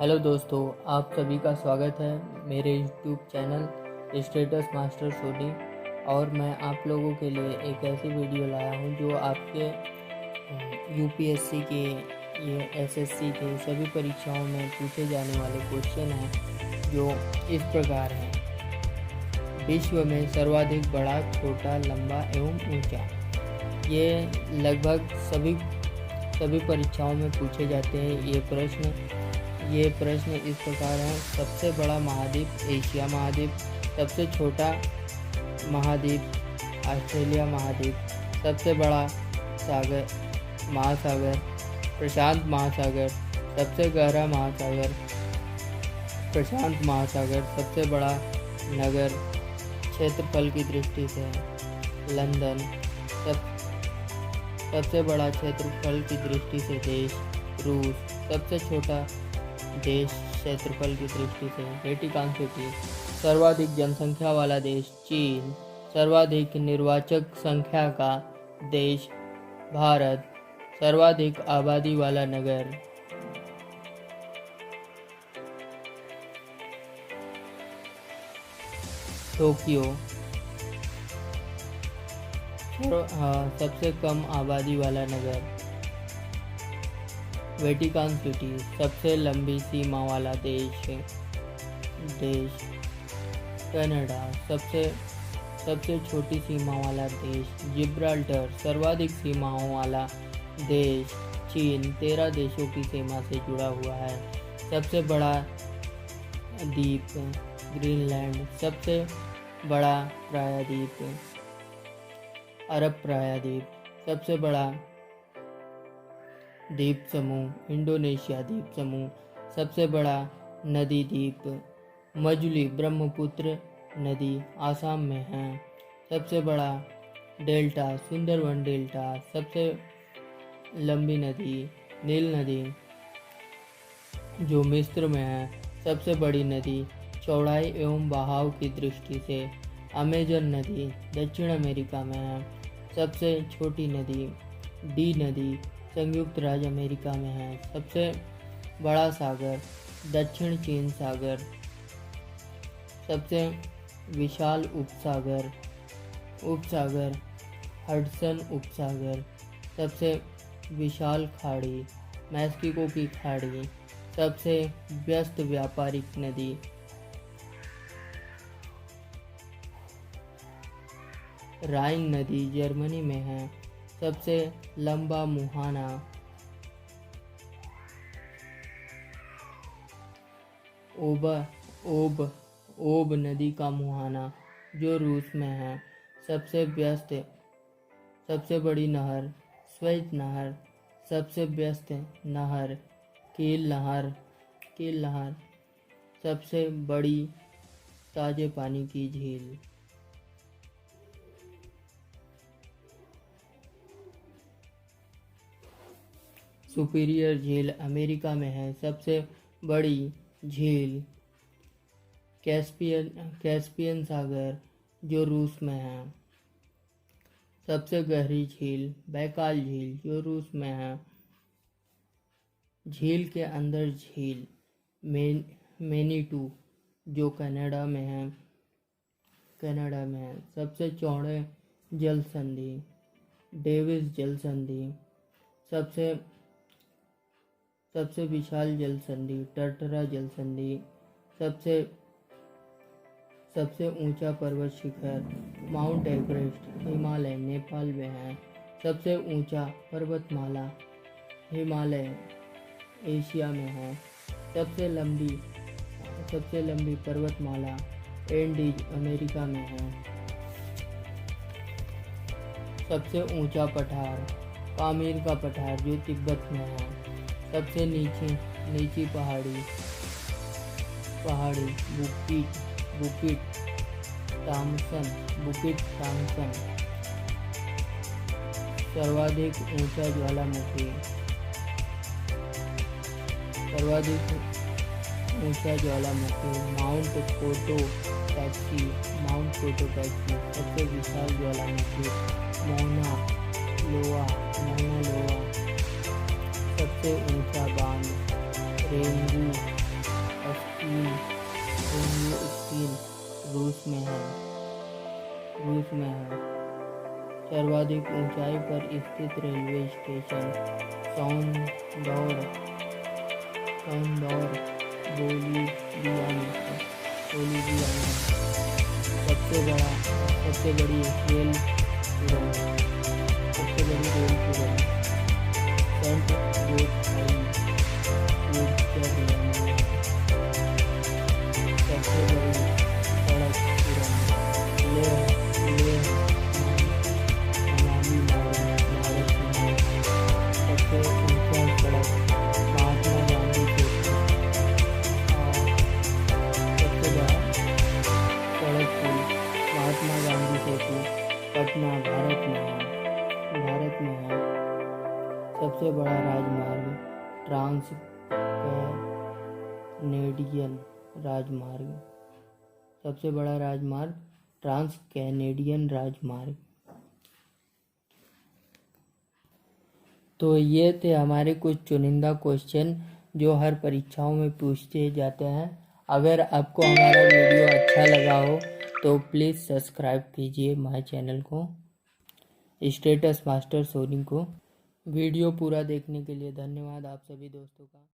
Hello दोस्तों, आप सभी का स्वागत है मेरे YouTube channel status master Soni. और मैं आप लोगों के लिए एक ऐसी वीडियो लाया हूं जो आपके यूपीएससी के ये एसएससी के सभी परीक्षाओं में पूछे जाने वाले क्वेश्चन हैं, जो इस प्रकार हैं। विश्व में सर्वाधिक बड़ा, छोटा, लंबा एवं ऊंचा। ये लगभग सभी परीक्षाओं में पूछे जाते हैं। ये प्रश्न इस प्रकार है। सबसे बड़ा महाद्वीप एशिया महाद्वीप, सबसे छोटा महाद्वीप ऑस्ट्रेलिया महाद्वीप, सबसे बड़ा महासागर प्रशांत महासागर, सबसे गहरा महासागर प्रशांत महासागर, सबसे बड़ा नगर क्षेत्रफल की दृष्टि से लंदन, सबसे बड़ा क्षेत्रफल की दृष्टि से देश रूस, सबसे छोटा देश क्षेत्रफल की दृष्टि से वेटिकन सिटी, सर्वाधिक जनसंख्या वाला देश चीन, सर्वाधिक निर्वाचक संख्या का देश भारत, सर्वाधिक आबादी वाला नगर टोक्यो, सबसे कम आबादी वाला नगर वेटिकन सिटी, सबसे लंबी सीमा वाला देश कनाडा, सबसे छोटी सीमा वाला देश जिब्राल्टर, सर्वाधिक सीमाओं वाला देश चीन, 13 देशों की सीमा से जुड़ा हुआ है। सबसे बड़ा द्वीप ग्रीनलैंड, सबसे बड़ा प्रायद्वीप अरब प्रायद्वीप, सबसे बड़ा द्वीप समूह इंडोनेशिया द्वीप समूह, सबसे बड़ा नदी द्वीप मजुली ब्रह्मपुत्र नदी आसाम में है। सबसे बड़ा डेल्टा सुंदरवन डेल्टा, सबसे लंबी नदी नील नदी जो मिस्र में है। सबसे बड़ी नदी चौड़ाई एवं बहाव की दृष्टि से अमेजन नदी दक्षिण अमेरिका में है। सबसे छोटी नदी डी नदी संयुक्त राज्य अमेरिका में है। सबसे बड़ा सागर दक्षिण चीन सागर, सबसे विशाल उपसागर हडसन उपसागर, सबसे विशाल खाड़ी मैक्सिको की खाड़ी, सबसे व्यस्त व्यापारिक नदी राइन नदी जर्मनी में है। सबसे लंबा मुहाना ओब नदी का मुहाना जो रूस में है। सबसे बड़ी नहर स्वेज नहर, सबसे व्यस्त नहर कील नहर, सबसे बड़ी ताजे पानी की झील सुपीरियर झील अमेरिका में है। सबसे बड़ी झील कैस्पियन सागर जो रूस में है। सबसे गहरी झील बैकाल झील जो रूस में है। झील के अंदर झील मैनीटू जो कनाडा में है। सबसे चौड़े जल संधि डेविस जल संधि, सबसे विशाल जल संधि टर्टरा जल संधि, सबसे ऊंचा पर्वत शिखर माउंट एवरेस्ट हिमालय नेपाल में है। सबसे ऊंचा पर्वतमाला हिमालय एशिया में है। सबसे लंबी पर्वतमाला एंडीज अमेरिका में है। सबसे ऊंचा पठार पामीर का पठार जो तिब्बत में है। सबसे नीची पहाड़ी बुकिट टामसन। सर्वाधिक ऊंचा ज्वालामुखी माउंट कोटो टैक्सी। सबसे विशाल ज्वालामुखी मौना लोआ। सबसे ऊंचा बांध रेंगू स्कील रूस में है। सर्वाधिक ऊंचाई पर स्थित रेलवे स्टेशन साउंडोर बोलिविया में है। सबसे बड़ी रेल सुरंग सेंट गोथाई स्विट्जरलैंड में है। सबसे बड़ी सड़क सुरंग लेह मनाली मार्ग भारत में है। सबसे ऊंचा सड़क महात्मा गांधी सेतु और सबसे बड़ा सड़क पुल महात्मा गांधी सेतु पटना भारत में है। सबसे बड़ा राजमार्ग ट्रांस कैनेडियन राजमार्ग। तो ये थे हमारे कुछ चुनिंदा क्वेश्चन जो हर परीक्षाओं में पूछे जाते हैं। अगर आपको हमारा वीडियो अच्छा लगा हो तो प्लीज़ सब्सक्राइब कीजिए हमारे चैनल को स्टेटस मास्टर सोनी को। वीडियो पूरा देखने के लिए धन्यवाद आप सभी दोस्तों का।